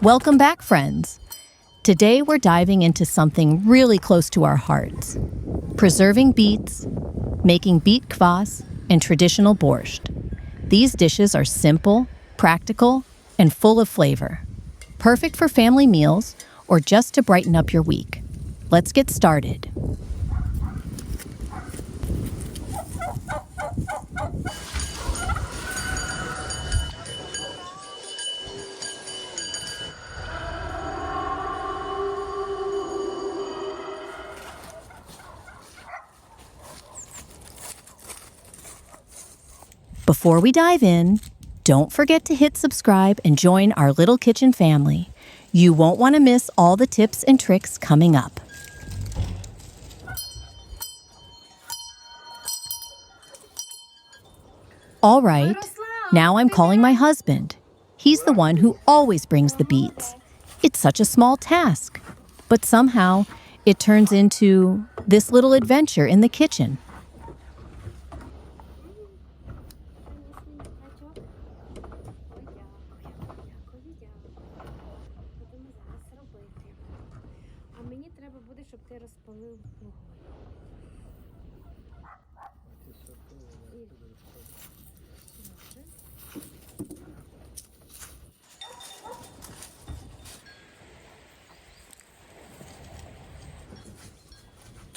Welcome back, friends. Today we're diving into something really close to our hearts. Preserving beets, making beet kvass, and traditional borscht. These dishes are simple, practical, and full of flavor. Perfect for family meals or just to brighten up your week. Let's get started. Before we dive in, don't forget to hit subscribe and join our little kitchen family. You won't want to miss all the tips and tricks coming up. All right, now I'm calling my husband. He's the one who always brings the beets. It's such a small task, but somehow it turns into this little adventure in the kitchen.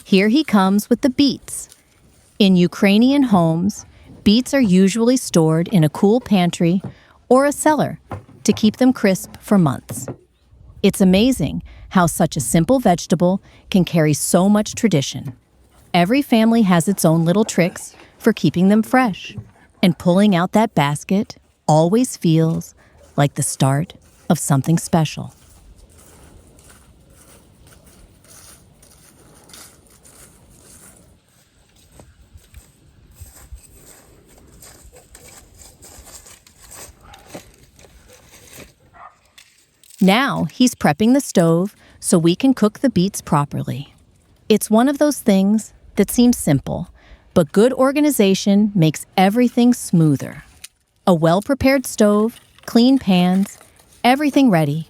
Here he comes with the beets. In Ukrainian homes, beets are usually stored in a cool pantry or a cellar to keep them crisp for months. It's amazing how such a simple vegetable can carry so much tradition. Every family has its own little tricks for keeping them fresh, and pulling out that basket always feels like the start of something special. Now he's prepping the stove so we can cook the beets properly. It's one of those things that seems simple, but good organization makes everything smoother. A well-prepared stove, clean pans, everything ready.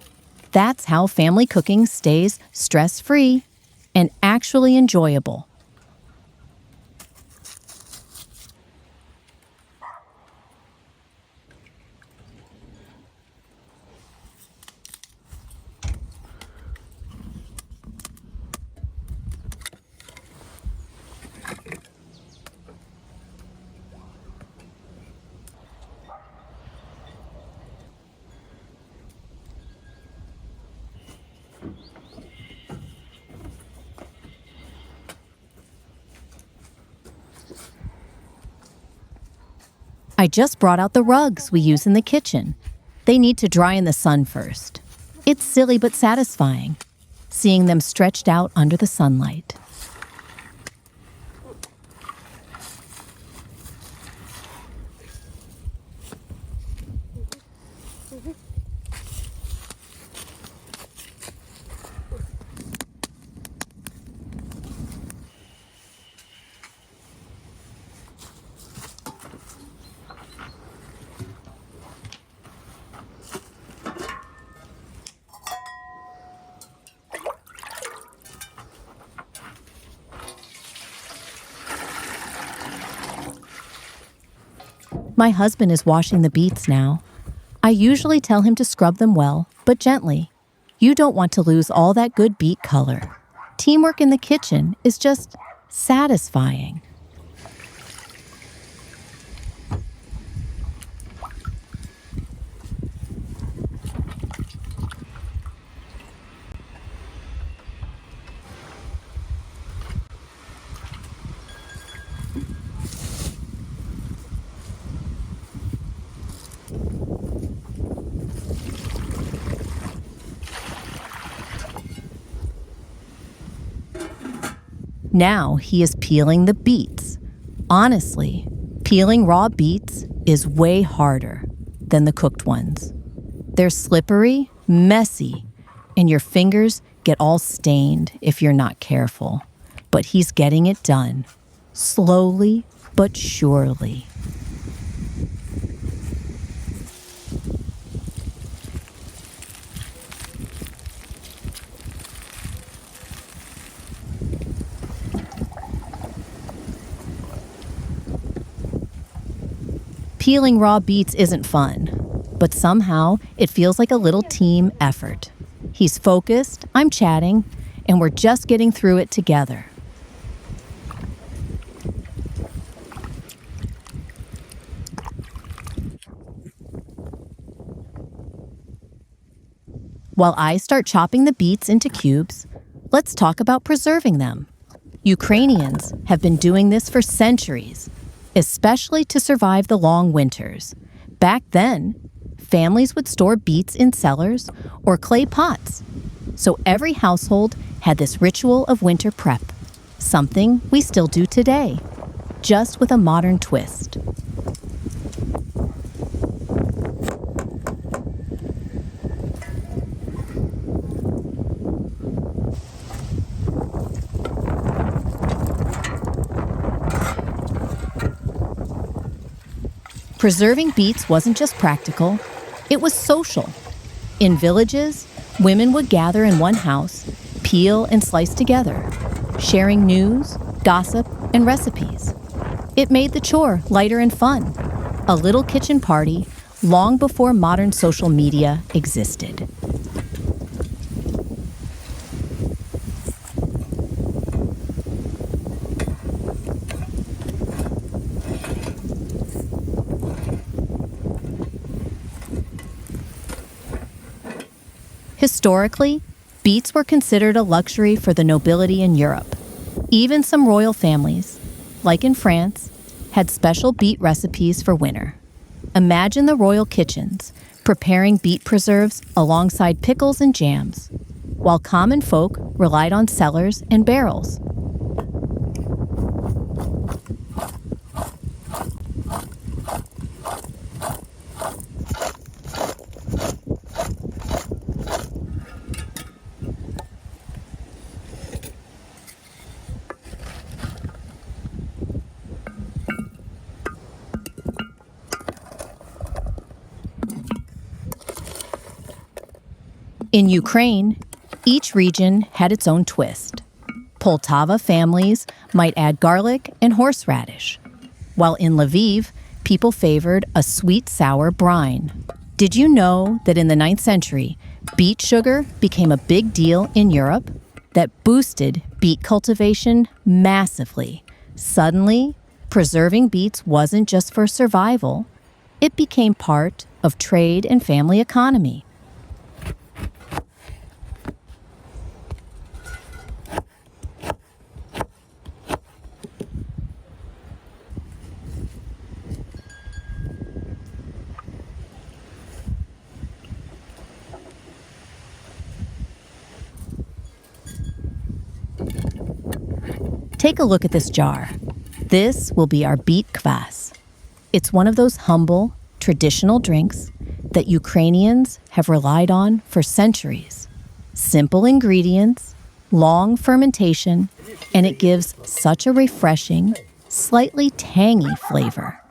That's how family cooking stays stress-free and actually enjoyable. I just brought out the rugs we use in the kitchen. They need to dry in the sun first. It's silly but satisfying, seeing them stretched out under the sunlight. My husband is washing the beets now. I usually tell him to scrub them well, but gently. You don't want to lose all that good beet color. Teamwork in the kitchen is just satisfying. Now he is peeling the beets. Honestly, peeling raw beets is way harder than the cooked ones. They're slippery, messy, and your fingers get all stained if you're not careful. But he's getting it done, slowly but surely. Peeling raw beets isn't fun, but somehow it feels like a little team effort. He's focused, I'm chatting, and we're just getting through it together. While I start chopping the beets into cubes, let's talk about preserving them. Ukrainians have been doing this for centuries, especially to survive the long winters. Back then, families would store beets in cellars or clay pots. So every household had this ritual of winter prep, something we still do today, just with a modern twist. Preserving beets wasn't just practical, it was social. In villages, women would gather in one house, peel and slice together, sharing news, gossip, and recipes. It made the chore lighter and fun, a little kitchen party long before modern social media existed. Historically, beets were considered a luxury for the nobility in Europe. Even some royal families, like in France, had special beet recipes for winter. Imagine the royal kitchens preparing beet preserves alongside pickles and jams, while common folk relied on cellars and barrels. In Ukraine, each region had its own twist. Poltava families might add garlic and horseradish, while in Lviv, people favored a sweet-sour brine. Did you know that in the 9th century, beet sugar became a big deal in Europe? That boosted beet cultivation massively. Suddenly, preserving beets wasn't just for survival, it became part of trade and family economy. Take a look at this jar. This will be our beet kvass. It's one of those humble, traditional drinks that Ukrainians have relied on for centuries. Simple ingredients, long fermentation, and it gives such a refreshing, slightly tangy flavor.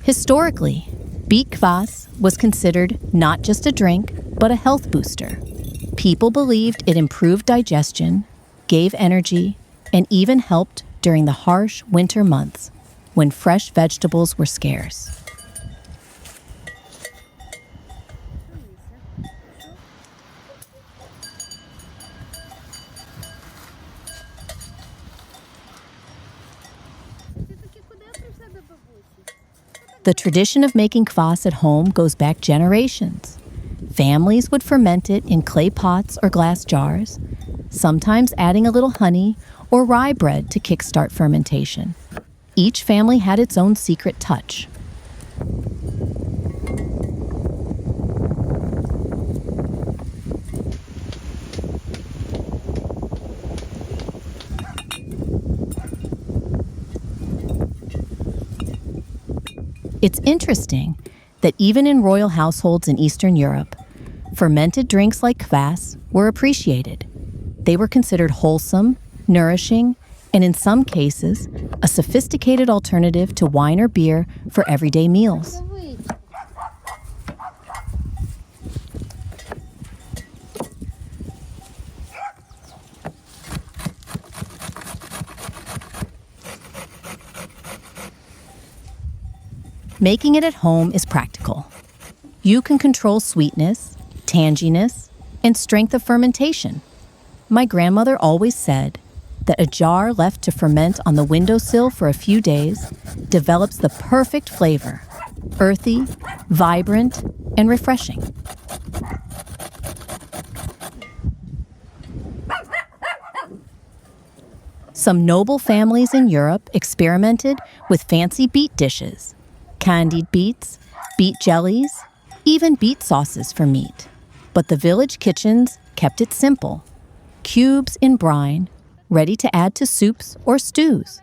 Historically, beet kvass was considered not just a drink, but a health booster. People believed it improved digestion, gave energy, and even helped during the harsh winter months when fresh vegetables were scarce. The tradition of making kvass at home goes back generations. Families would ferment it in clay pots or glass jars, sometimes adding a little honey or rye bread to kickstart fermentation. Each family had its own secret touch. It's interesting that even in royal households in Eastern Europe, fermented drinks like kvass were appreciated. They were considered wholesome, nourishing, and in some cases, a sophisticated alternative to wine or beer for everyday meals. Making it at home is practical. You can control sweetness, tanginess, and strength of fermentation. My grandmother always said that a jar left to ferment on the windowsill for a few days develops the perfect flavor, earthy, vibrant, and refreshing. Some noble families in Europe experimented with fancy beet dishes, candied beets, beet jellies, even beet sauces for meat. But the village kitchens kept it simple. Cubes in brine, ready to add to soups or stews.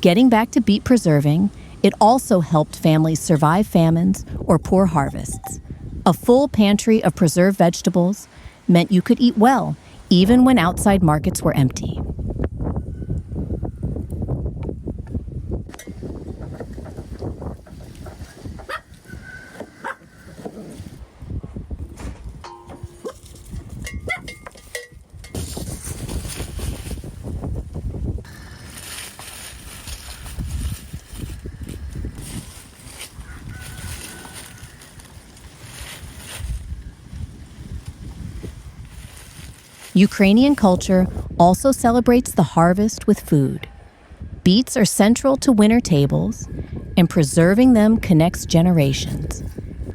Getting back to beet preserving, it also helped families survive famines or poor harvests. A full pantry of preserved vegetables meant you could eat well, even when outside markets were empty. Ukrainian culture also celebrates the harvest with food. Beets are central to winter tables, and preserving them connects generations.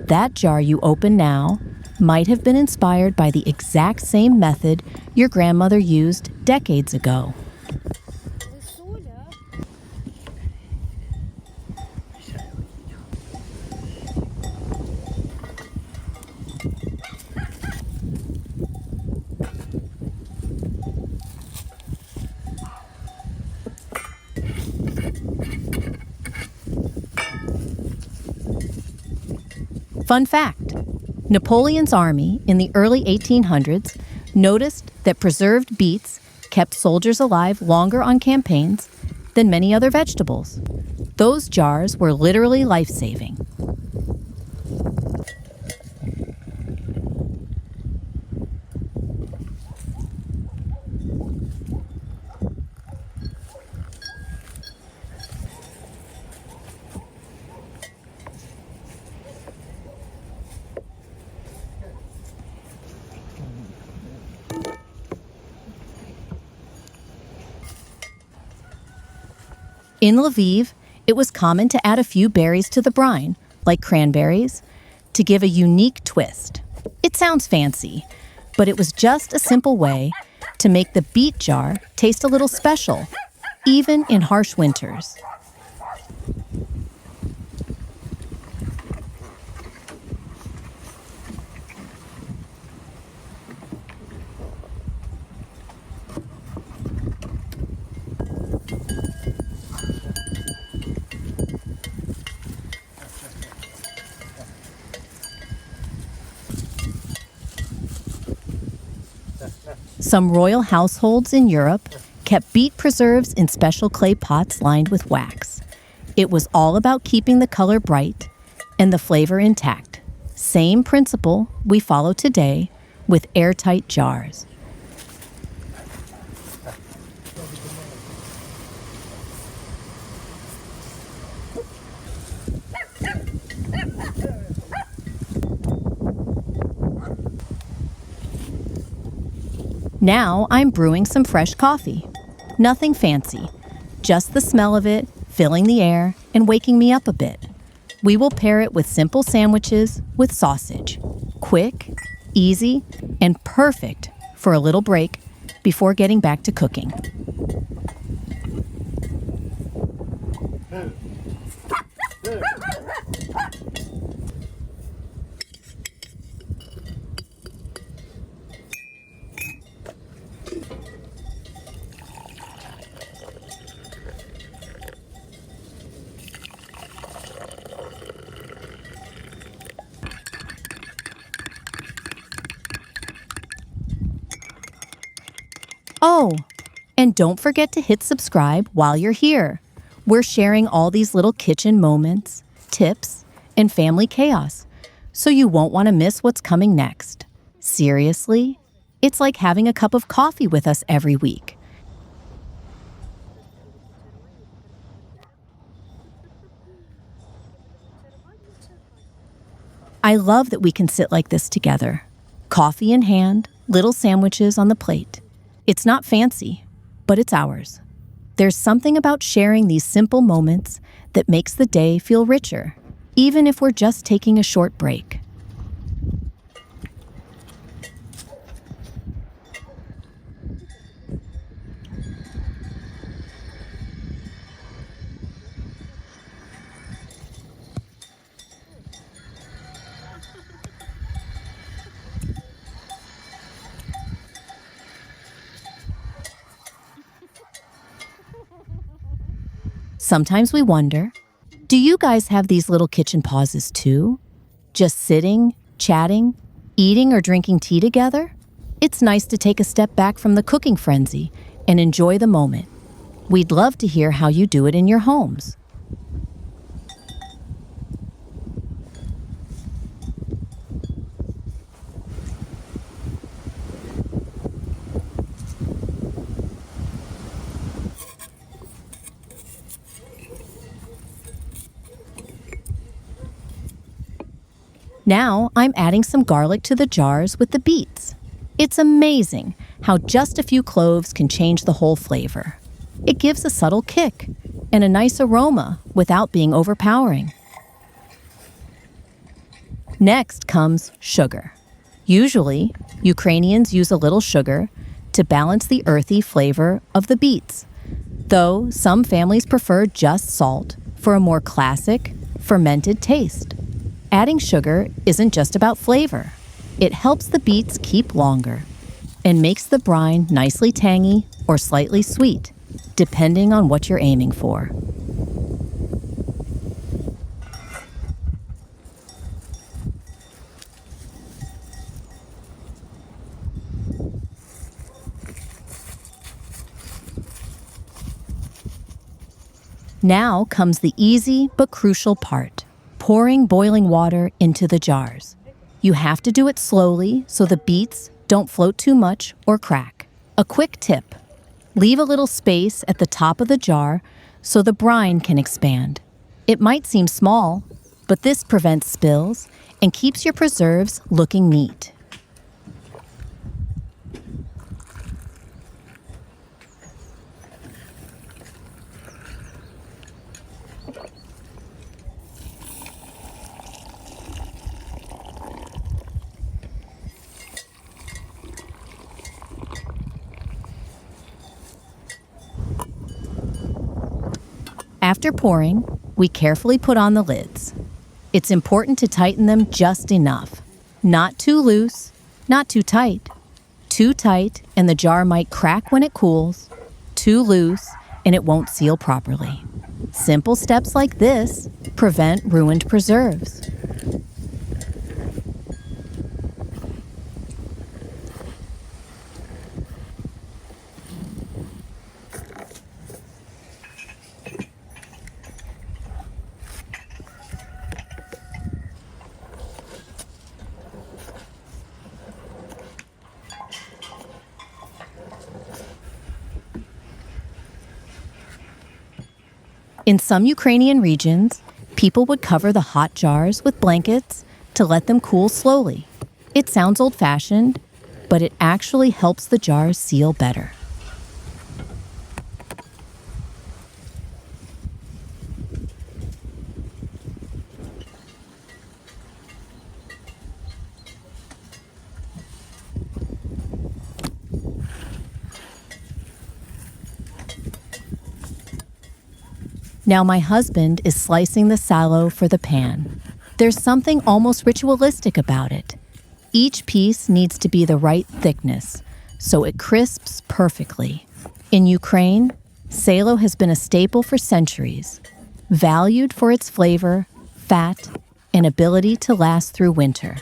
That jar you open now might have been inspired by the exact same method your grandmother used decades ago. Fun fact, Napoleon's army in the early 1800s noticed that preserved beets kept soldiers alive longer on campaigns than many other vegetables. Those jars were literally life-saving. In Lviv, it was common to add a few berries to the brine, like cranberries, to give a unique twist. It sounds fancy, but it was just a simple way to make the beet jar taste a little special, even in harsh winters. Some royal households in Europe kept beet preserves in special clay pots lined with wax. It was all about keeping the color bright and the flavor intact. Same principle we follow today with airtight jars. Now I'm brewing some fresh coffee. Nothing fancy, just the smell of it filling the air and waking me up a bit. We will pair it with simple sandwiches with sausage. Quick, easy, and perfect for a little break before getting back to cooking. And don't forget to hit subscribe while you're here. We're sharing all these little kitchen moments, tips, and family chaos, so you won't want to miss what's coming next. Seriously, it's like having a cup of coffee with us every week. I love that we can sit like this together. Coffee in hand, little sandwiches on the plate. It's not fancy, but it's ours. There's something about sharing these simple moments that makes the day feel richer, even if we're just taking a short break. Sometimes we wonder, do you guys have these little kitchen pauses too? Just sitting, chatting, eating or drinking tea together? It's nice to take a step back from the cooking frenzy and enjoy the moment. We'd love to hear how you do it in your homes. Now I'm adding some garlic to the jars with the beets. It's amazing how just a few cloves can change the whole flavor. It gives a subtle kick and a nice aroma without being overpowering. Next comes sugar. Usually, Ukrainians use a little sugar to balance the earthy flavor of the beets, though some families prefer just salt for a more classic, fermented taste. Adding sugar isn't just about flavor. It helps the beets keep longer and makes the brine nicely tangy or slightly sweet, depending on what you're aiming for. Now comes the easy but crucial part. Pouring boiling water into the jars. You have to do it slowly so the beets don't float too much or crack. A quick tip: leave a little space at the top of the jar so the brine can expand. It might seem small, but this prevents spills and keeps your preserves looking neat. After pouring, we carefully put on the lids. It's important to tighten them just enough. Not too loose, not too tight. Too tight and the jar might crack when it cools. Too loose and it won't seal properly. Simple steps like this prevent ruined preserves. In some Ukrainian regions, people would cover the hot jars with blankets to let them cool slowly. It sounds old-fashioned, but it actually helps the jars seal better. Now my husband is slicing the sallow for the pan. There's something almost ritualistic about it. Each piece needs to be the right thickness, so it crisps perfectly. In Ukraine, salo has been a staple for centuries, valued for its flavor, fat, and ability to last through winter.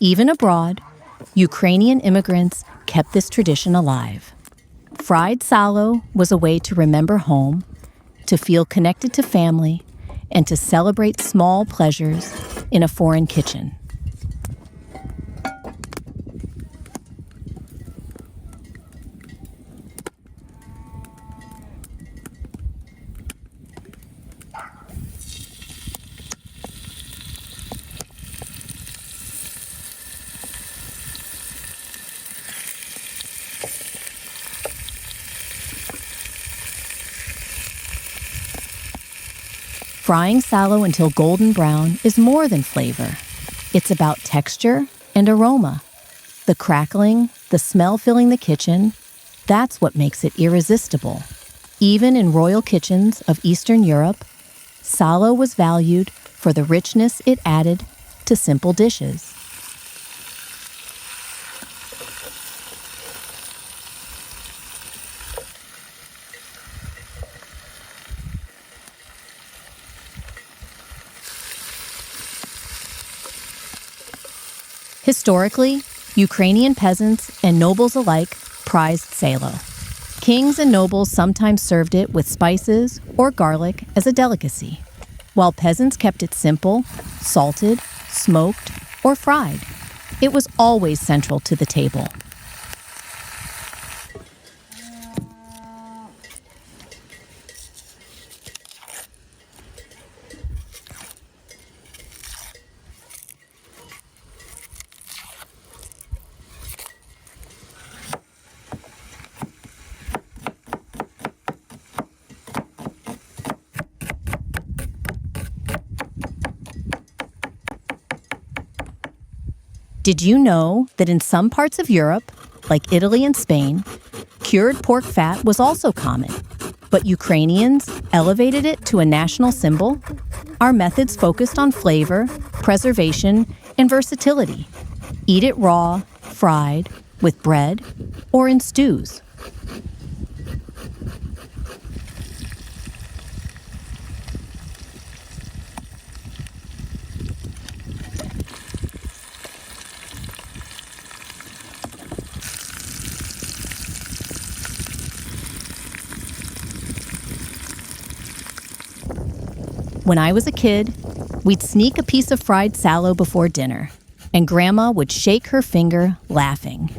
Even abroad, Ukrainian immigrants kept this tradition alive. Fried salo was a way to remember home, to feel connected to family, and to celebrate small pleasures in a foreign kitchen. Frying salo until golden brown is more than flavor. It's about texture and aroma. The crackling, the smell filling the kitchen, that's what makes it irresistible. Even in royal kitchens of Eastern Europe, salo was valued for the richness it added to simple dishes. Historically, Ukrainian peasants and nobles alike prized salo. Kings and nobles sometimes served it with spices or garlic as a delicacy, while peasants kept it simple, salted, smoked, or fried. It was always central to the table. Did you know that in some parts of Europe, like Italy and Spain, cured pork fat was also common, but Ukrainians elevated it to a national symbol? Our methods focused on flavor, preservation, and versatility. Eat it raw, fried, with bread, or in stews. When I was a kid, we'd sneak a piece of fried salo before dinner, and Grandma would shake her finger, laughing.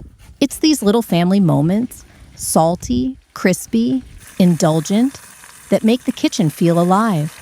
It's these little family moments, salty, crispy, indulgent, that make the kitchen feel alive.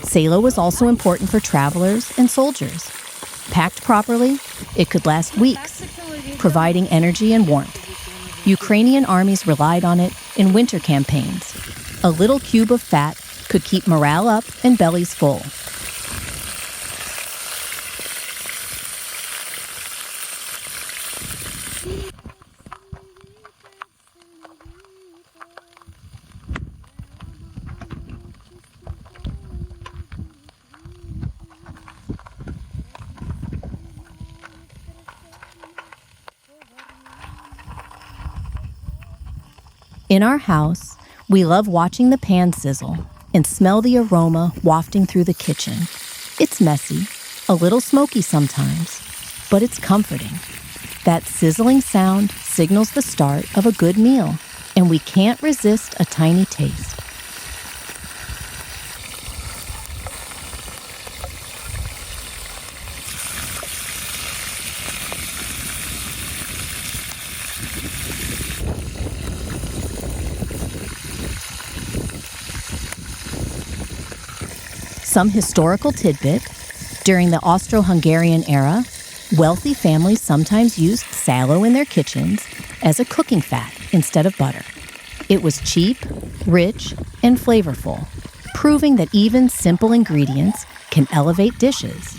Salo was also important for travelers and soldiers. Packed properly, it could last weeks, providing energy and warmth. Ukrainian armies relied on it in winter campaigns. A little cube of fat could keep morale up and bellies full. In our house, we love watching the pan sizzle and smell the aroma wafting through the kitchen. It's messy, a little smoky sometimes, but it's comforting. That sizzling sound signals the start of a good meal, and we can't resist a tiny taste. Some historical tidbit: during the Austro-Hungarian era, wealthy families sometimes used salo in their kitchens as a cooking fat instead of butter. It was cheap, rich, and flavorful, proving that even simple ingredients can elevate dishes.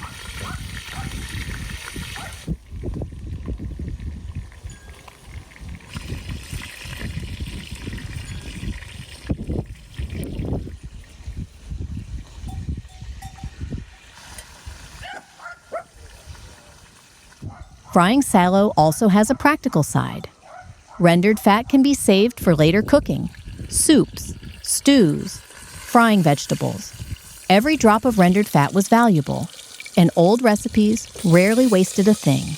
Frying sallow also has a practical side. Rendered fat can be saved for later cooking, soups, stews, frying vegetables. Every drop of rendered fat was valuable, and old recipes rarely wasted a thing.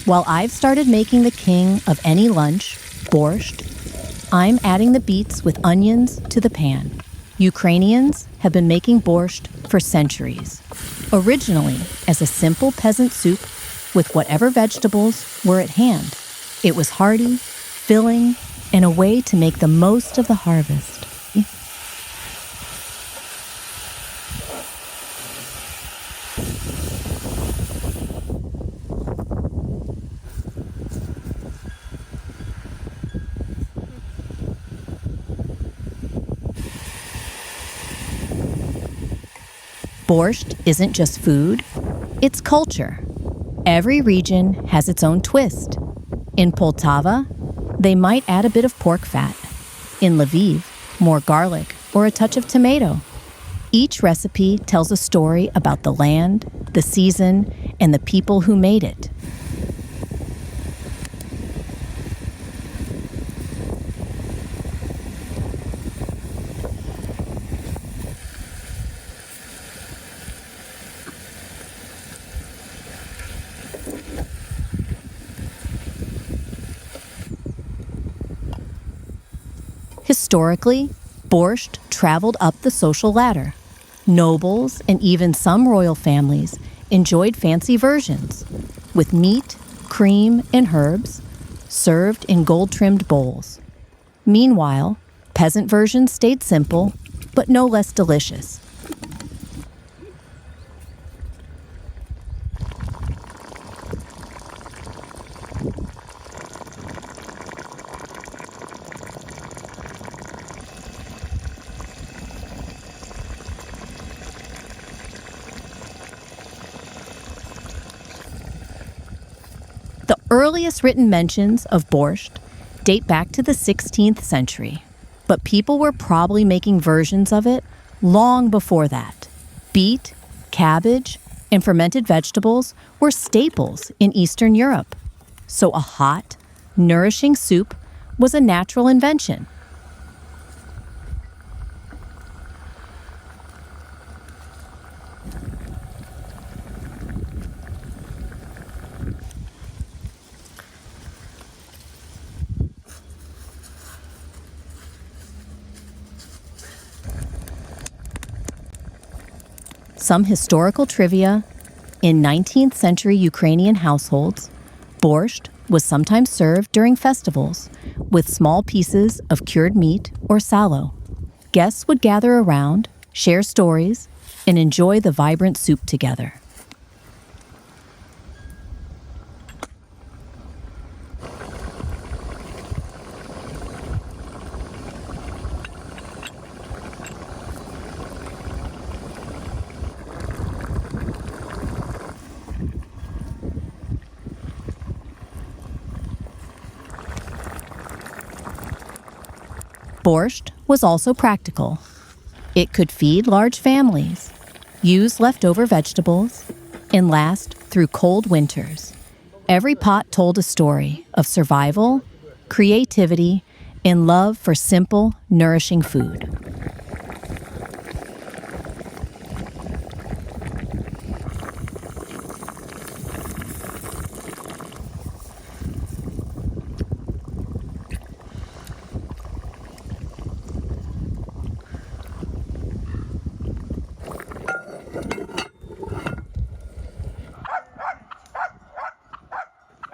While I've started making the king of any lunch, borscht, I'm adding the beets with onions to the pan. Ukrainians have been making borscht for centuries, originally as a simple peasant soup with whatever vegetables were at hand. It was hearty, filling, and a way to make the most of the harvest. Borscht isn't just food, it's culture. Every region has its own twist. In Poltava, they might add a bit of pork fat. In Lviv, more garlic or a touch of tomato. Each recipe tells a story about the land, the season, and the people who made it. Historically, borscht traveled up the social ladder. Nobles and even some royal families enjoyed fancy versions, with meat, cream, and herbs, served in gold-trimmed bowls. Meanwhile, peasant versions stayed simple, but no less delicious. The earliest written mentions of borscht date back to the 16th century, but people were probably making versions of it long before that. Beet, cabbage, and fermented vegetables were staples in Eastern Europe, so a hot, nourishing soup was a natural invention. Some historical trivia: in 19th century Ukrainian households, borscht was sometimes served during festivals with small pieces of cured meat or sallow. Guests would gather around, share stories, and enjoy the vibrant soup together. Borscht was also practical. It could feed large families, use leftover vegetables, and last through cold winters. Every pot told a story of survival, creativity, and love for simple, nourishing food.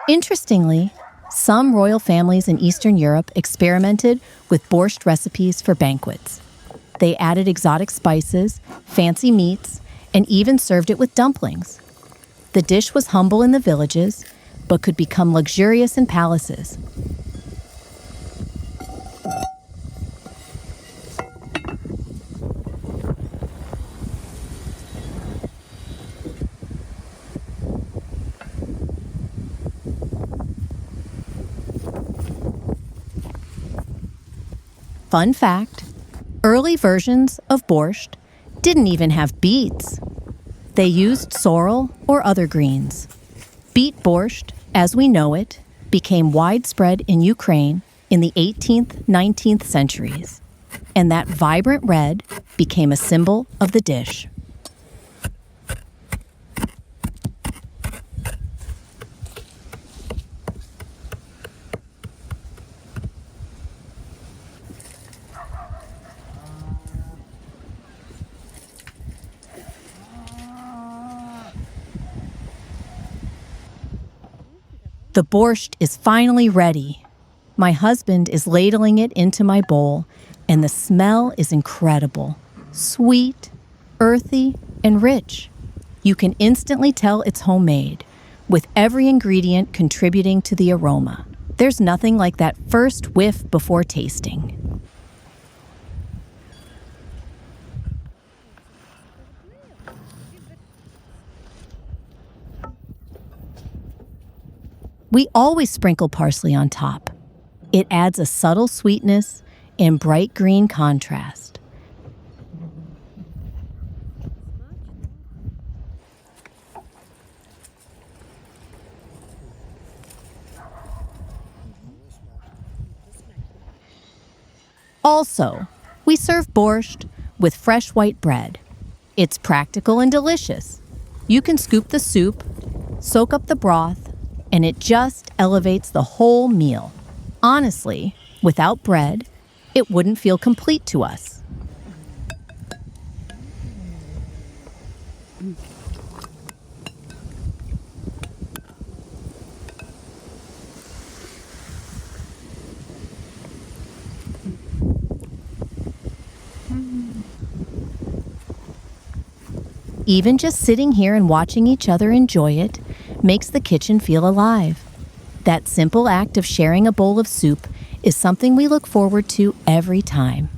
Interestingly, some royal families in Eastern Europe experimented with borscht recipes for banquets. They added exotic spices, fancy meats, and even served it with dumplings. The dish was humble in the villages, but could become luxurious in palaces. Fun fact, early versions of borscht didn't even have beets. They used sorrel or other greens. Beet borscht, as we know it, became widespread in Ukraine in the 18th, 19th centuries, and that vibrant red became a symbol of the dish. The borscht is finally ready. My husband is ladling it into my bowl, and the smell is incredible. Sweet, earthy, and rich. You can instantly tell it's homemade, with every ingredient contributing to the aroma. There's nothing like that first whiff before tasting. We always sprinkle parsley on top. It adds a subtle sweetness and bright green contrast. Also, we serve borscht with fresh white bread. It's practical and delicious. You can scoop the soup, soak up the broth, and it just elevates the whole meal. Honestly, without bread, it wouldn't feel complete to us. Even just sitting here and watching each other enjoy it makes the kitchen feel alive. That simple act of sharing a bowl of soup is something we look forward to every time.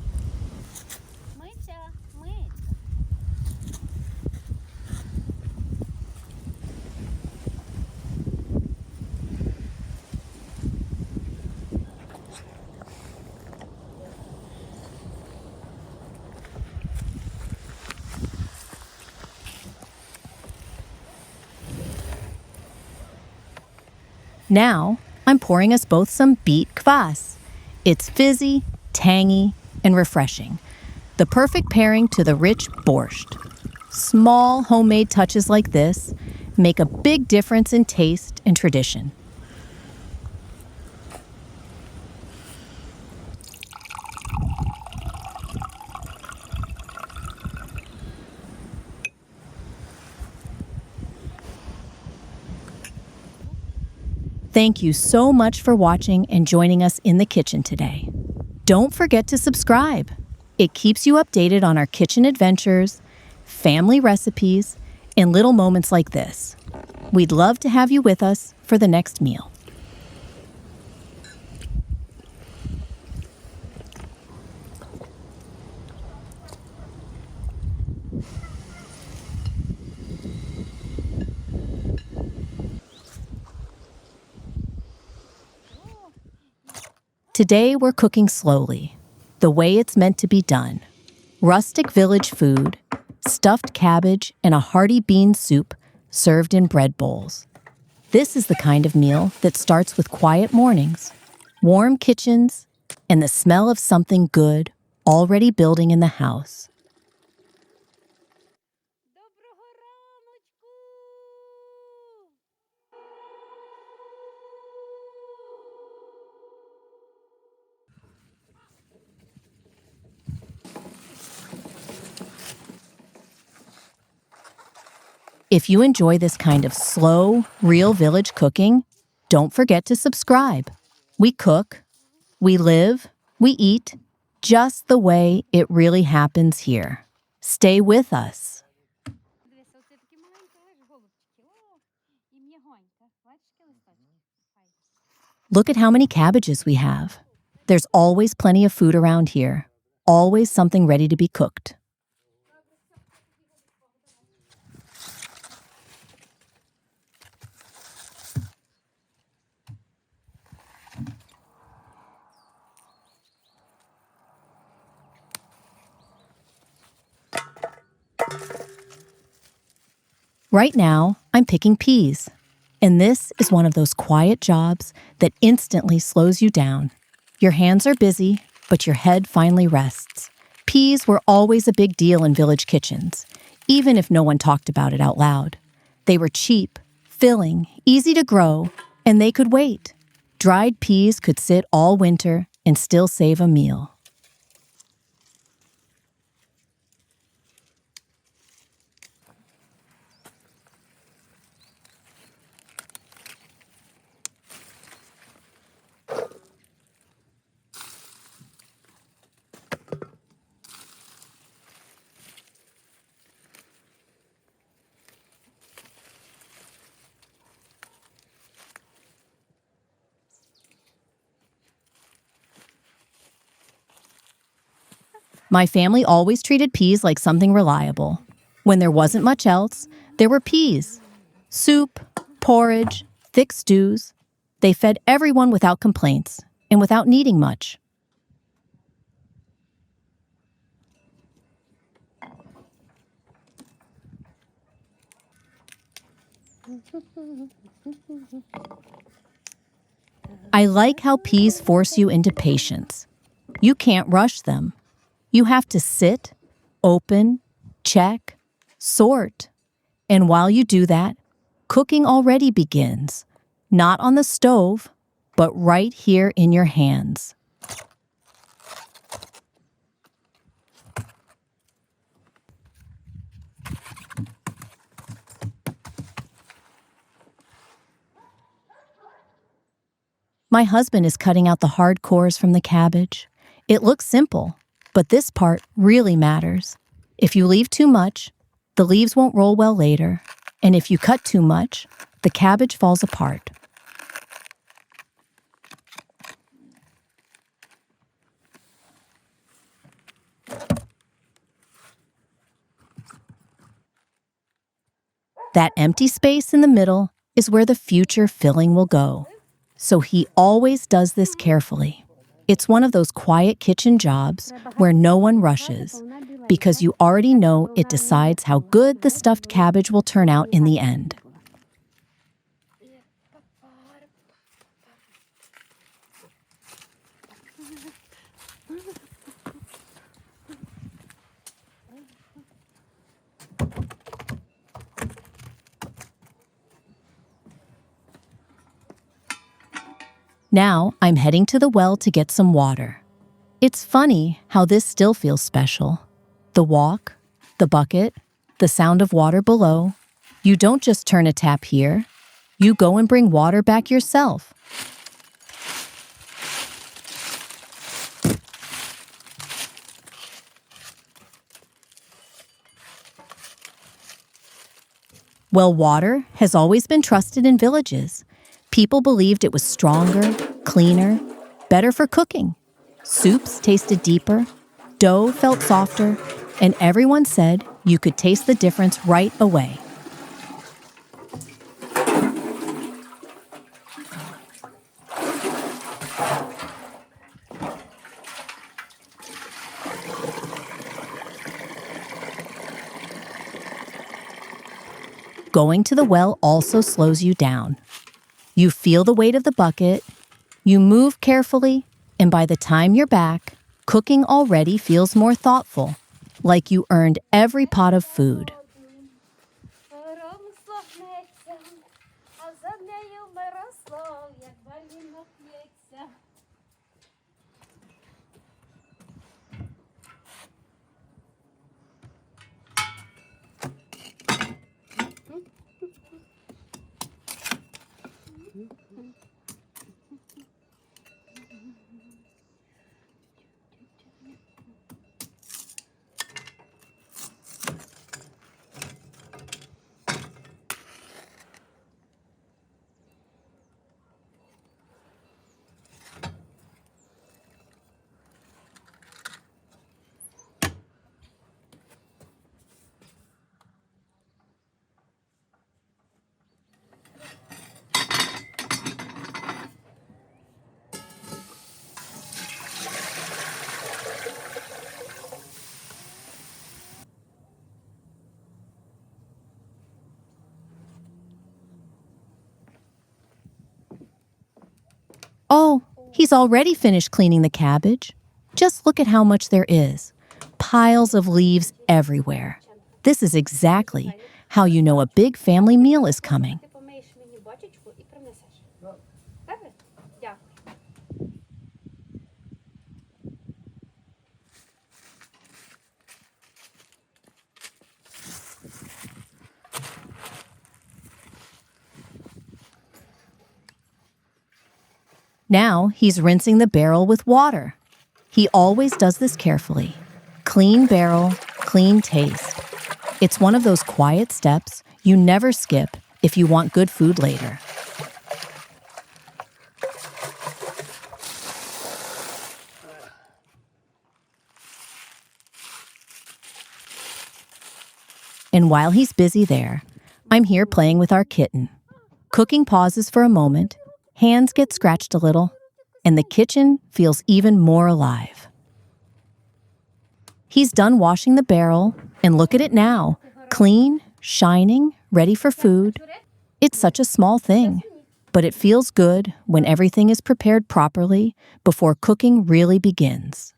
Now, I'm pouring us both some beet kvass. It's fizzy, tangy, and refreshing. The perfect pairing to the rich borscht. Small homemade touches like this make a big difference in taste and tradition. Thank you so much for watching and joining us in the kitchen today. Don't forget to subscribe. It keeps you updated on our kitchen adventures, family recipes, and little moments like this. We'd love to have you with us for the next meal. Today we're cooking slowly, the way it's meant to be done. Rustic village food, stuffed cabbage, and a hearty bean soup served in bread bowls. This is the kind of meal that starts with quiet mornings, warm kitchens, and the smell of something good already building in the house. If you enjoy this kind of slow, real village cooking, don't forget to subscribe. We cook, we live, we eat, just the way it really happens here. Stay with us. Look at how many cabbages we have. There's always plenty of food around here, always something ready to be cooked. Right now, I'm picking peas. And this is one of those quiet jobs that instantly slows you down. Your hands are busy, but your head finally rests. Peas were always a big deal in village kitchens, even if no one talked about it out loud. They were cheap, filling, easy to grow, and they could wait. Dried peas could sit all winter and still save a meal. My family always treated peas like something reliable. When there wasn't much else, there were peas. Soup, porridge, thick stews. They fed everyone without complaints and without needing much. I like how peas force you into patience. You can't rush them. You have to sit, open, check, sort. And while you do that, cooking already begins. Not on the stove, but right here in your hands. My husband is cutting out the hard cores from the cabbage. It looks simple, but this part really matters. If you leave too much, the leaves won't roll well later, and if you cut too much, the cabbage falls apart. That empty space in the middle is where the future filling will go. So he always does this carefully. It's one of those quiet kitchen jobs where no one rushes, because you already know it decides how good the stuffed cabbage will turn out in the end. Now I'm heading to the well to get some water. It's funny how this still feels special. The walk, the bucket, the sound of water below. You don't just turn a tap here. You go and bring water back yourself. Well, water has always been trusted in villages. People believed it was stronger, cleaner, better for cooking. Soups tasted deeper, dough felt softer, and everyone said you could taste the difference right away. Going to the well also slows you down. You feel the weight of the bucket, you move carefully, and by the time you're back, cooking already feels more thoughtful, like you earned every pot of food. Oh, he's already finished cleaning the cabbage. Just look at how much there is. Piles of leaves everywhere. This is exactly how you know a big family meal is coming. Now he's rinsing the barrel with water. He always does this carefully. Clean barrel, clean taste. It's one of those quiet steps you never skip if you want good food later. And while he's busy there, I'm here playing with our kitten. Cooking pauses for a moment, hands get scratched a little, and the kitchen feels even more alive. He's done washing the barrel, and look at it now, clean, shining, ready for food. It's such a small thing, but it feels good when everything is prepared properly before cooking really begins.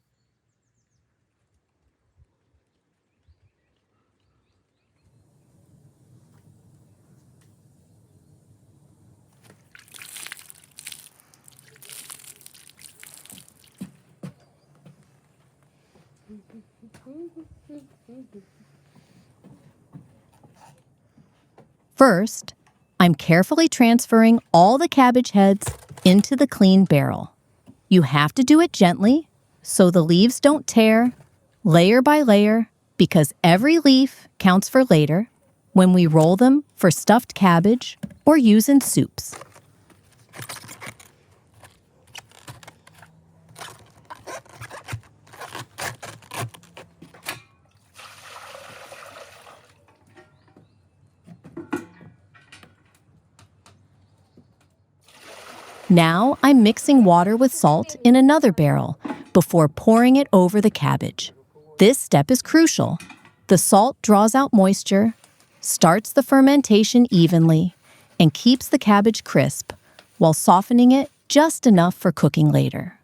First, I'm carefully transferring all the cabbage heads into the clean barrel. You have to do it gently so the leaves don't tear, layer by layer, because every leaf counts for later when we roll them for stuffed cabbage or use in soups. Now I'm mixing water with salt in another barrel before pouring it over the cabbage. This step is crucial. The salt draws out moisture, starts the fermentation evenly, and keeps the cabbage crisp while softening it just enough for cooking later.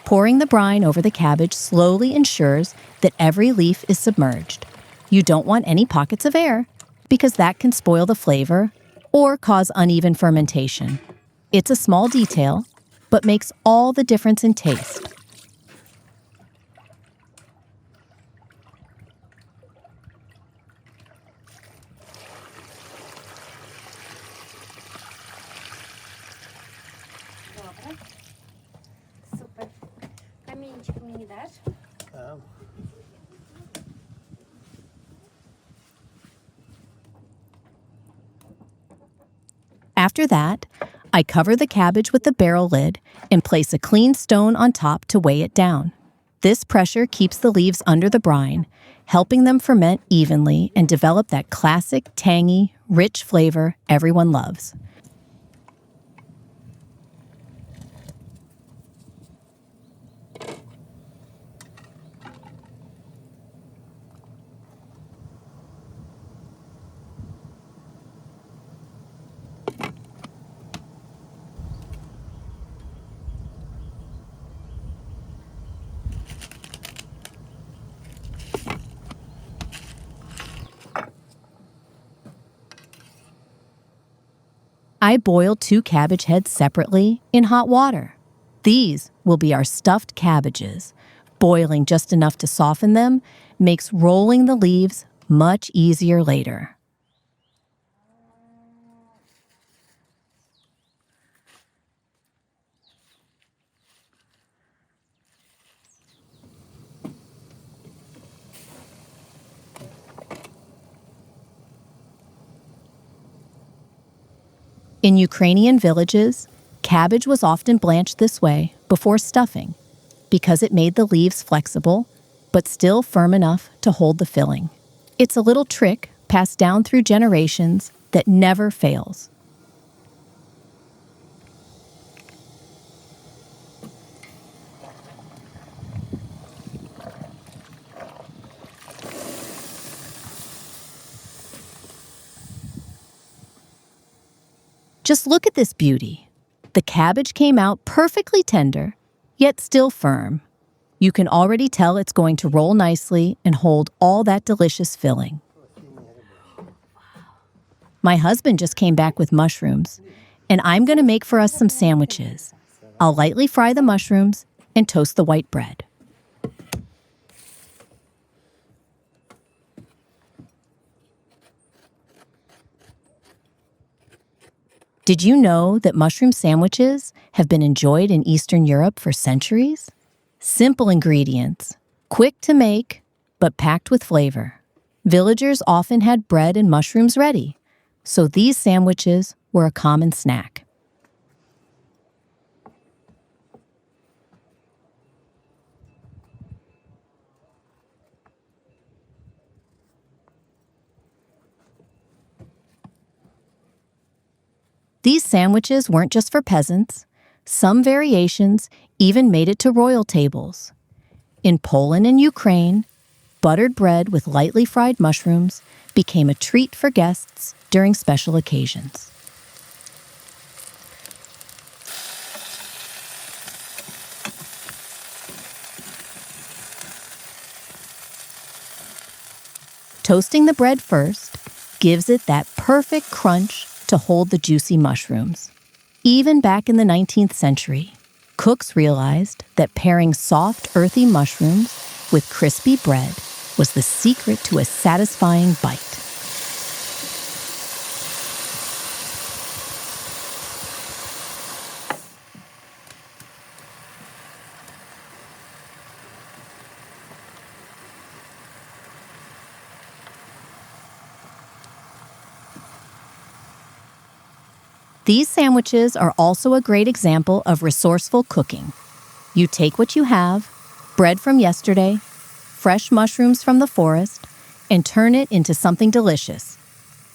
Pouring the brine over the cabbage slowly ensures that every leaf is submerged. You don't want any pockets of air, because that can spoil the flavor or cause uneven fermentation. It's a small detail, but makes all the difference in taste. Супер. Камінчик мені даш? After that, I cover the cabbage with the barrel lid and place a clean stone on top to weigh it down. This pressure keeps the leaves under the brine, helping them ferment evenly and develop that classic, tangy, rich flavor everyone loves. I boil 2 cabbage heads separately in hot water. These will be our stuffed cabbages. Boiling just enough to soften them makes rolling the leaves much easier later. In Ukrainian villages, cabbage was often blanched this way before stuffing because it made the leaves flexible but still firm enough to hold the filling. It's a little trick passed down through generations that never fails. Just look at this beauty. The cabbage came out perfectly tender, yet still firm. You can already tell it's going to roll nicely and hold all that delicious filling. My husband just came back with mushrooms, and I'm going to make for us some sandwiches. I'll lightly fry the mushrooms and toast the white bread. Did you know that mushroom sandwiches have been enjoyed in Eastern Europe for centuries? Simple ingredients, quick to make, but packed with flavor. Villagers often had bread and mushrooms ready, so these sandwiches were a common snack. These sandwiches weren't just for peasants. Some variations even made it to royal tables. In Poland and Ukraine, buttered bread with lightly fried mushrooms became a treat for guests during special occasions. Toasting the bread first gives it that perfect crunch to hold the juicy mushrooms. Even back in the 19th century, cooks realized that pairing soft, earthy mushrooms with crispy bread was the secret to a satisfying bite. These sandwiches are also a great example of resourceful cooking. You take what you have, bread from yesterday, fresh mushrooms from the forest, and turn it into something delicious.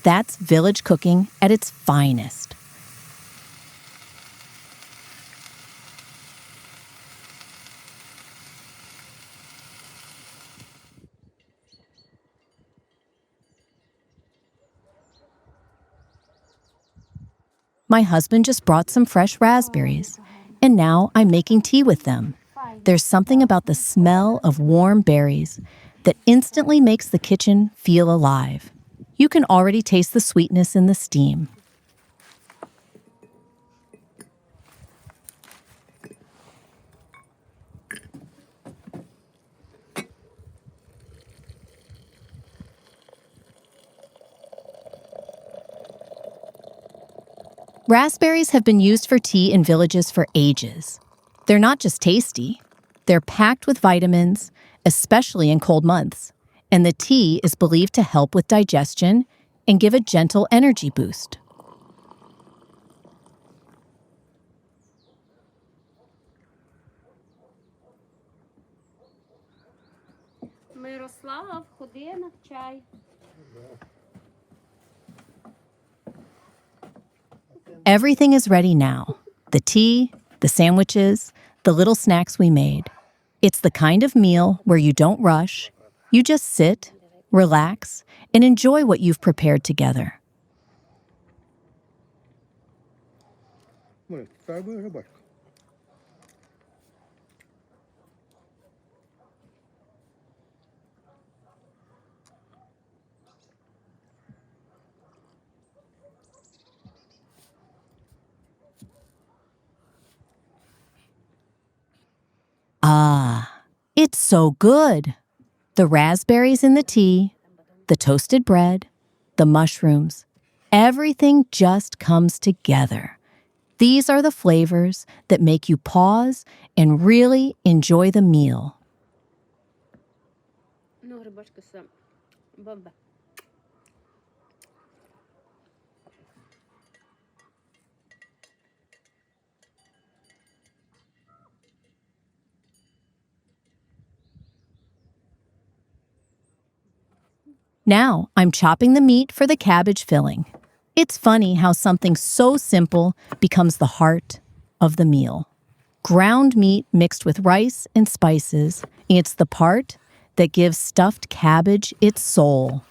That's village cooking at its finest. My husband just brought some fresh raspberries, and now I'm making tea with them. There's something about the smell of warm berries that instantly makes the kitchen feel alive. You can already taste the sweetness in the steam. Raspberries have been used for tea in villages for ages. They're not just tasty, they're packed with vitamins, especially in cold months, and the tea is believed to help with digestion and give a gentle energy boost. Мирослава, входи на чай. Everything is ready now. The tea, the sandwiches, the little snacks we made. It's the kind of meal where you don't rush, you just sit, relax, and enjoy what you've prepared together. Ah, it's so good. The raspberries in the tea, the toasted bread, the mushrooms, everything just comes together. These are the flavors that make you pause and really enjoy the meal. Ну, грибочки сам. Бомба. Now I'm chopping the meat for the cabbage filling. It's funny how something so simple becomes the heart of the meal. Ground meat mixed with rice and spices, it's the part that gives stuffed cabbage its soul.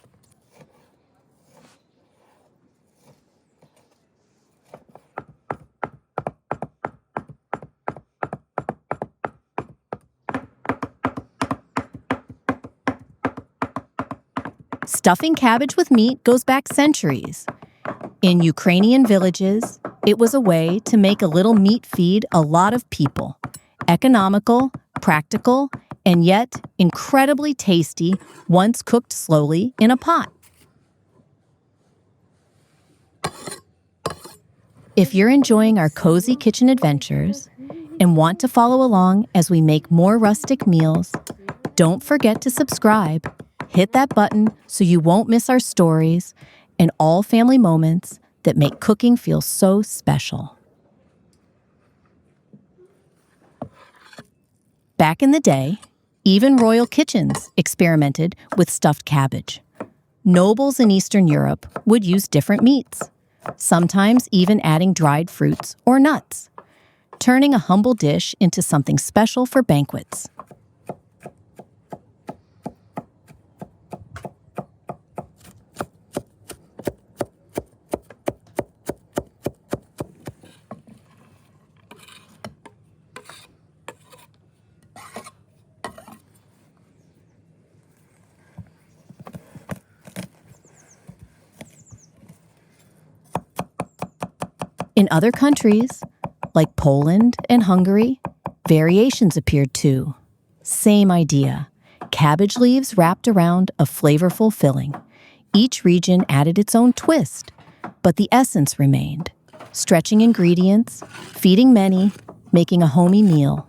Stuffing cabbage with meat goes back centuries. In Ukrainian villages, it was a way to make a little meat feed a lot of people. Economical, practical, and yet incredibly tasty once cooked slowly in a pot. If you're enjoying our cozy kitchen adventures and want to follow along as we make more rustic meals, don't forget to subscribe. Hit that button so you won't miss our stories and all family moments that make cooking feel so special. Back in the day, even royal kitchens experimented with stuffed cabbage. Nobles in Eastern Europe would use different meats, sometimes even adding dried fruits or nuts, turning a humble dish into something special for banquets. In other countries, like Poland and Hungary, variations appeared too. Same idea. Cabbage leaves wrapped around a flavorful filling. Each region added its own twist, but the essence remained. Stretching ingredients, feeding many, making a homey meal.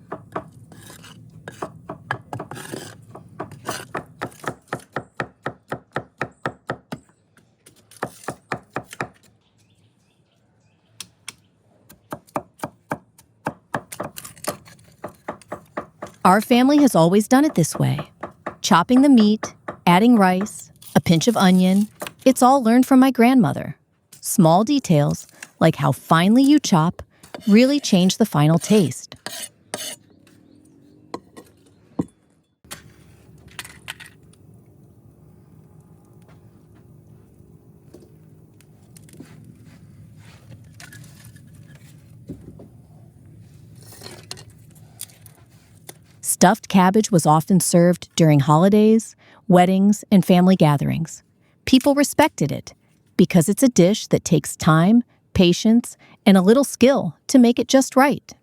Our family has always done it this way. Chopping the meat, adding rice, a pinch of onion. It's all learned from my grandmother. Small details, like how finely you chop, really change the final taste. Stuffed cabbage was often served during holidays, weddings, and family gatherings. People respected it because it's a dish that takes time, patience, and a little skill to make it just right.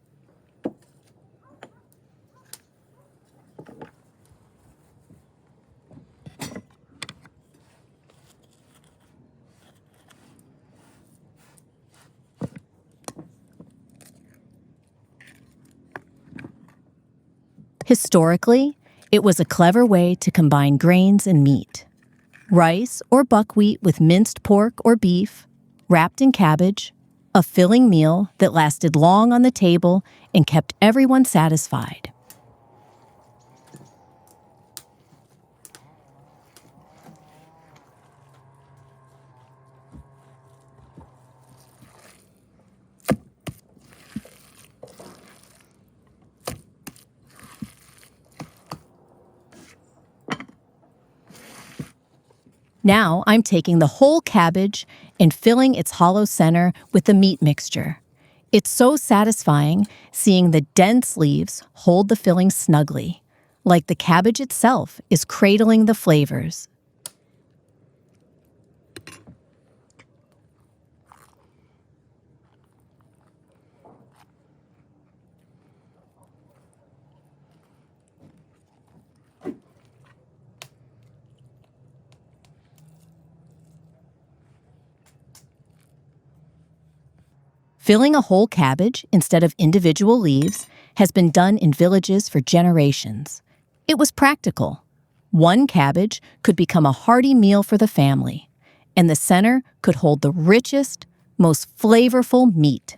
Historically, it was a clever way to combine grains and meat. Rice or buckwheat with minced pork or beef, wrapped in cabbage, a filling meal that lasted long on the table and kept everyone satisfied. Now I'm taking the whole cabbage and filling its hollow center with the meat mixture. It's so satisfying seeing the dense leaves hold the filling snugly, like the cabbage itself is cradling the flavors. Filling a whole cabbage instead of individual leaves has been done in villages for generations. It was practical. One cabbage could become a hearty meal for the family, and the center could hold the richest, most flavorful meat.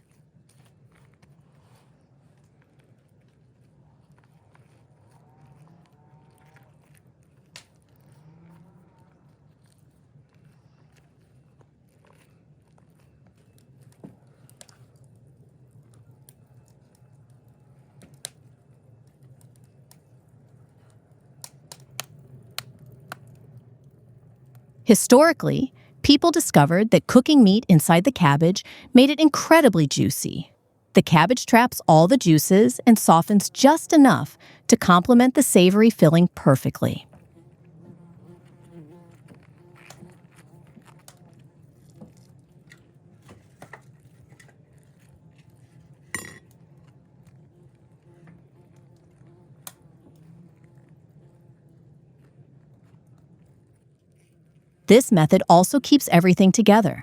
Historically, people discovered that cooking meat inside the cabbage made it incredibly juicy. The cabbage traps all the juices and softens just enough to complement the savory filling perfectly. This method also keeps everything together.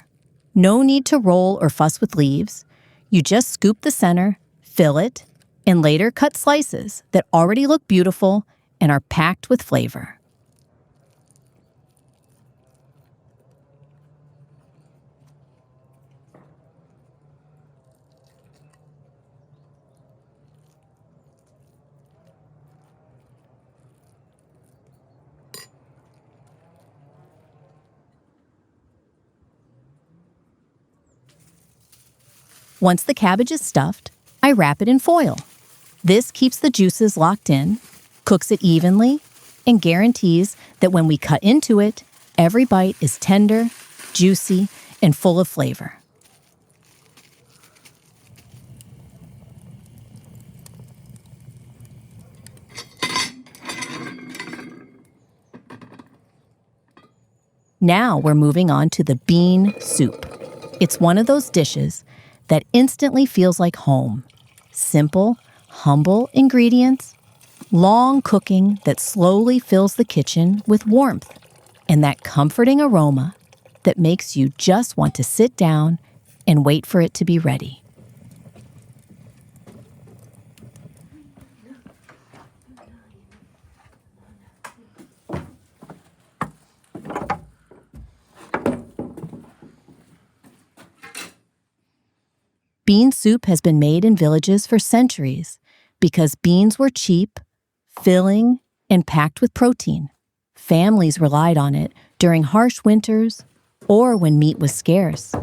No need to roll or fuss with leaves. You just scoop the center, fill it, and later cut slices that already look beautiful and are packed with flavor. Once the cabbage is stuffed, I wrap it in foil. This keeps the juices locked in, cooks it evenly, and guarantees that when we cut into it, every bite is tender, juicy, and full of flavor. Now we're moving on to the bean soup. It's one of those dishes that instantly feels like home. Simple, humble ingredients, long cooking that slowly fills the kitchen with warmth, and that comforting aroma that makes you just want to sit down and wait for it to be ready. Bean soup has been made in villages for centuries because beans were cheap, filling, and packed with protein. Families relied on it during harsh winters or when meat was scarce,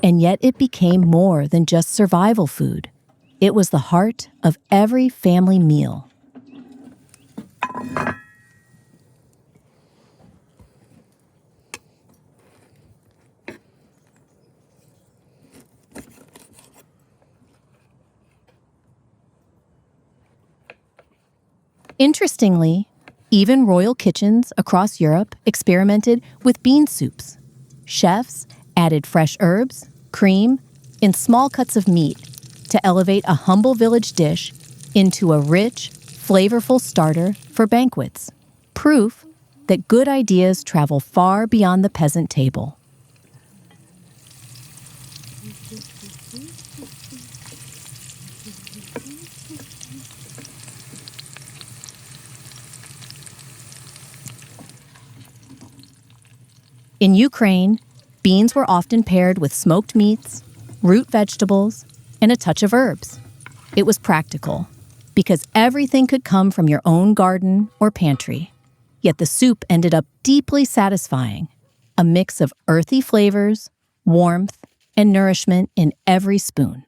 and yet it became more than just survival food. It was the heart of every family meal. Interestingly, even royal kitchens across Europe experimented with bean soups. Chefs added fresh herbs, cream, and small cuts of meat to elevate a humble village dish into a rich, flavorful starter for banquets. Proof that good ideas travel far beyond the peasant table. In Ukraine, beans were often paired with smoked meats, root vegetables, and a touch of herbs. It was practical, because everything could come from your own garden or pantry. Yet the soup ended up deeply satisfying, a mix of earthy flavors, warmth, and nourishment in every spoon.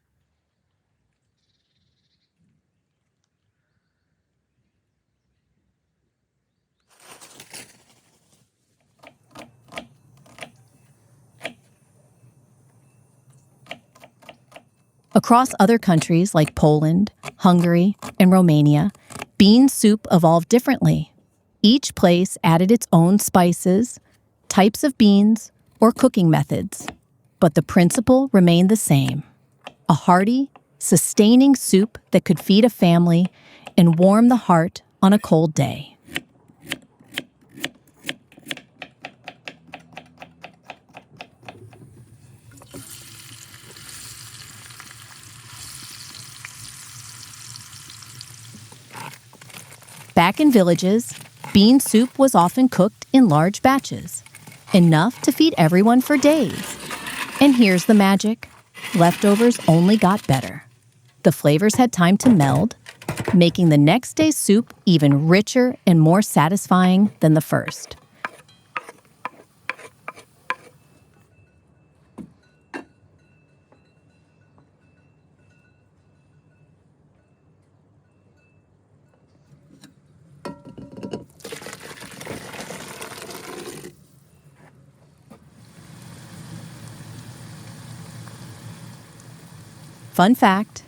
Across other countries like Poland, Hungary, and Romania, bean soup evolved differently. Each place added its own spices, types of beans, or cooking methods. But the principle remained the same: a hearty, sustaining soup that could feed a family and warm the heart on a cold day. Back in villages, bean soup was often cooked in large batches, enough to feed everyone for days. And here's the magic: leftovers only got better. The flavors had time to meld, making the next day's soup even richer and more satisfying than the first. Fun fact: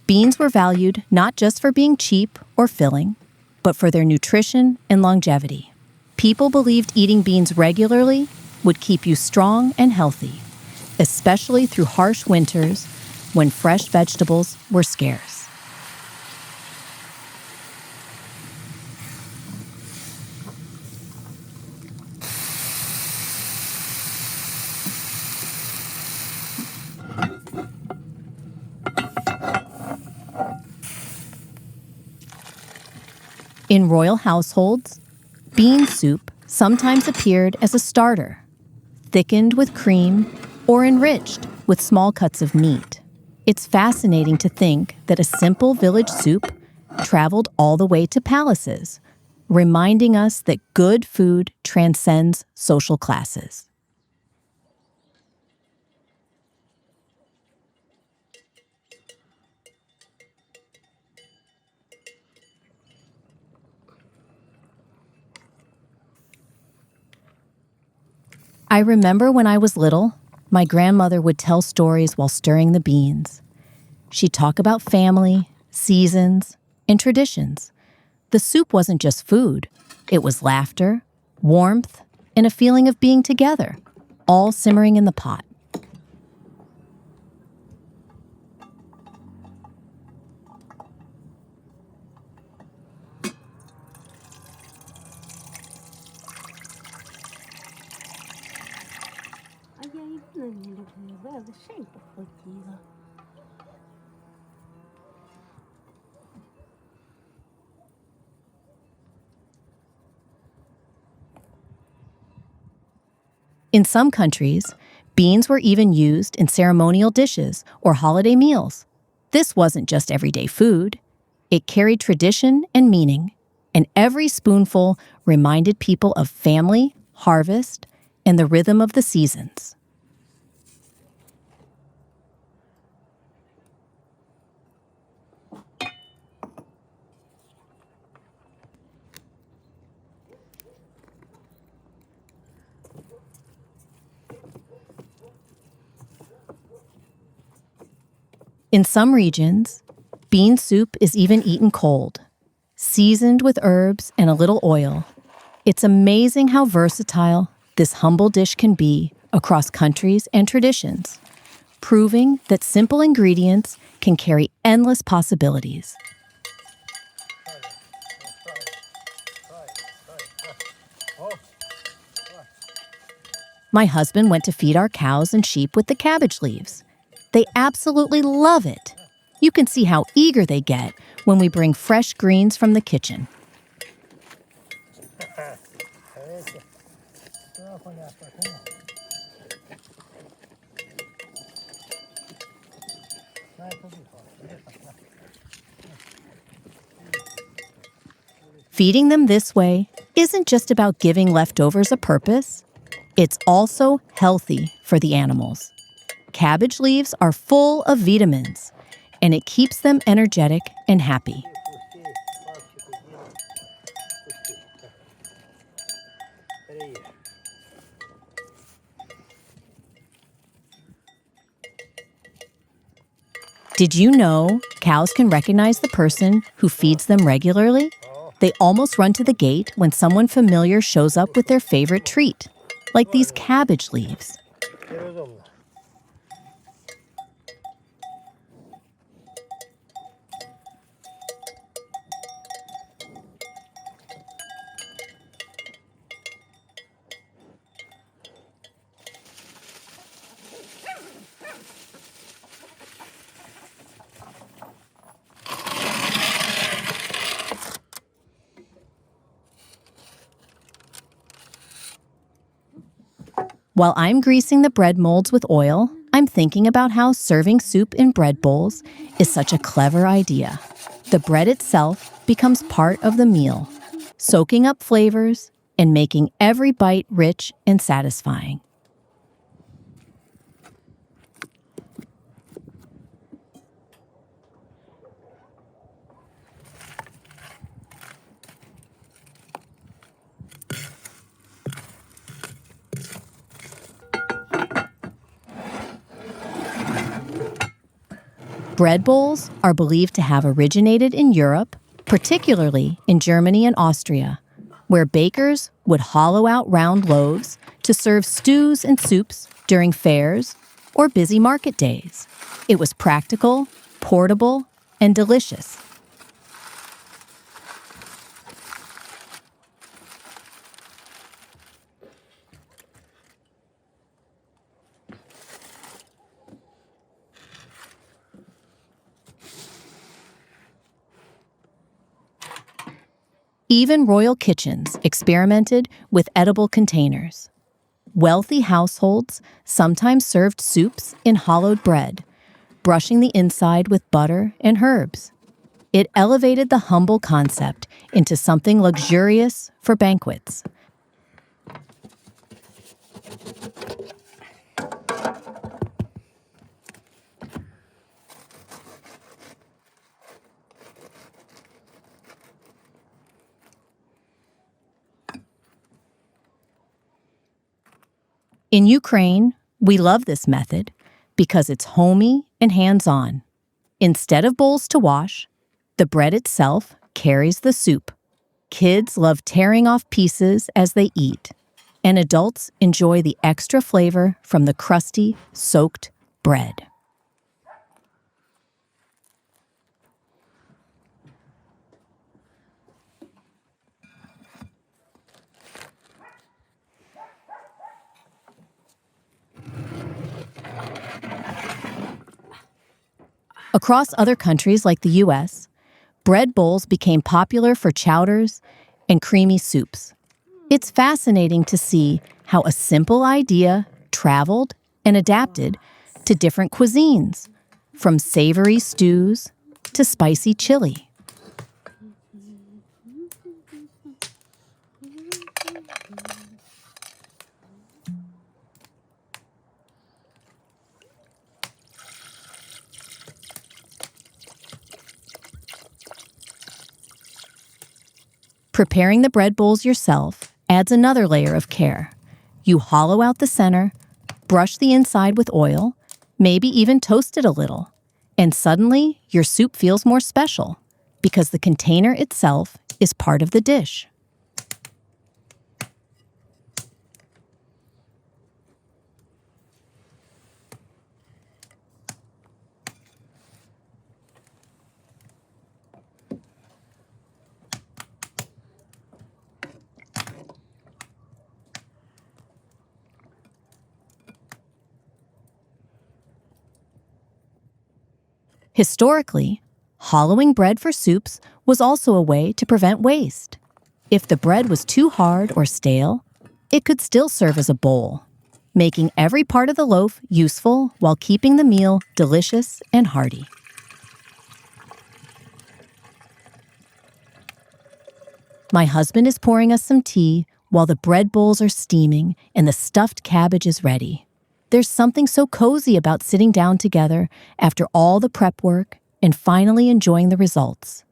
beans were valued not just for being cheap or filling, but for their nutrition and longevity. People believed eating beans regularly would keep you strong and healthy, especially through harsh winters when fresh vegetables were scarce. In royal households, bean soup sometimes appeared as a starter, thickened with cream or enriched with small cuts of meat. It's fascinating to think that a simple village soup traveled all the way to palaces, reminding us that good food transcends social classes. I remember when I was little, my grandmother would tell stories while stirring the beans. She'd talk about family, seasons, and traditions. The soup wasn't just food. It was laughter, warmth, and a feeling of being together, all simmering in the pot. А я і не люблю, але лишенько хотіла. In some countries, beans were even used in ceremonial dishes or holiday meals. This wasn't just everyday food. It carried tradition and meaning, and every spoonful reminded people of family, harvest, and the rhythm of the seasons. In some regions, bean soup is even eaten cold, seasoned with herbs and a little oil. It's amazing how versatile this humble dish can be across countries and traditions, proving that simple ingredients can carry endless possibilities. My husband went to feed our cows and sheep with the cabbage leaves. They absolutely love it. You can see how eager they get when we bring fresh greens from the kitchen. Feeding them this way isn't just about giving leftovers a purpose. It's also healthy for the animals. Cabbage leaves are full of vitamins, and it keeps them energetic and happy. Did you know cows can recognize the person who feeds them regularly? They almost run to the gate when someone familiar shows up with their favorite treat, like these cabbage leaves. While I'm greasing the bread molds with oil, I'm thinking about how serving soup in bread bowls is such a clever idea. The bread itself becomes part of the meal, soaking up flavors and making every bite rich and satisfying. Bread bowls are believed to have originated in Europe, particularly in Germany and Austria, where bakers would hollow out round loaves to serve stews and soups during fairs or busy market days. It was practical, portable, and delicious. Even royal kitchens experimented with edible containers. Wealthy households sometimes served soups in hollowed bread, brushing the inside with butter and herbs. It elevated the humble concept into something luxurious for banquets. In Ukraine, we love this method because it's homey and hands-on. Instead of bowls to wash, the bread itself carries the soup. Kids love tearing off pieces as they eat, and adults enjoy the extra flavor from the crusty, soaked bread. Across other countries like the US, bread bowls became popular for chowders and creamy soups. It's fascinating to see how a simple idea traveled and adapted to different cuisines, from savory stews to spicy chili. Preparing the bread bowls yourself adds another layer of care. You hollow out the center, brush the inside with oil, maybe even toast it a little, and suddenly your soup feels more special because the container itself is part of the dish. Historically, hollowing bread for soups was also a way to prevent waste. If the bread was too hard or stale, it could still serve as a bowl, making every part of the loaf useful while keeping the meal delicious and hearty. My husband is pouring us some tea while the bread bowls are steaming and the stuffed cabbage is ready. There's something so cozy about sitting down together after all the prep work and finally enjoying the results.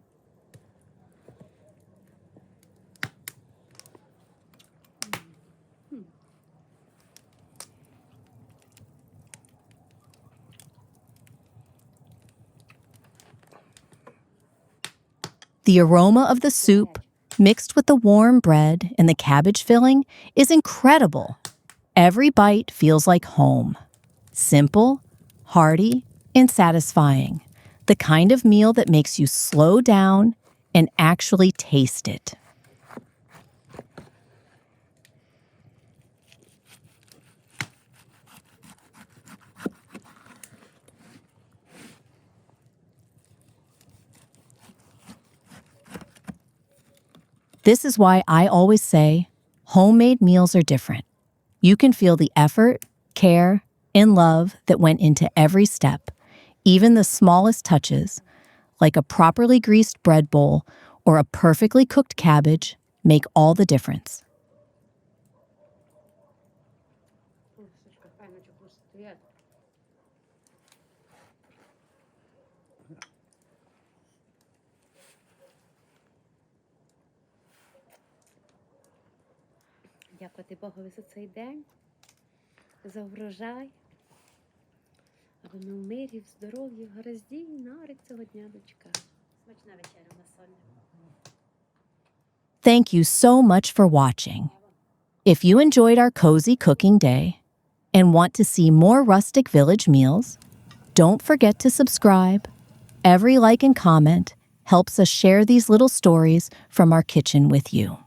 The aroma of the soup, mixed with the warm bread and the cabbage filling, is incredible. Every bite feels like home. Simple, hearty, and satisfying. The kind of meal that makes you slow down and actually taste it. This is why I always say, homemade meals are different. You can feel the effort, care, and love that went into every step, even the smallest touches, like a properly greased bread bowl or a perfectly cooked cabbage, make all the difference. Дякувати Богові за цей день, за врожай, аби ми в мирі, в здоров'ї, в гаразді і нарик цього дня дочка. Смачна вечеря на соння. Thank you so much for watching. If you enjoyed our cozy cooking day and want to see more rustic village meals, don't forget to subscribe. Every like and comment helps us share these little stories from our kitchen with you.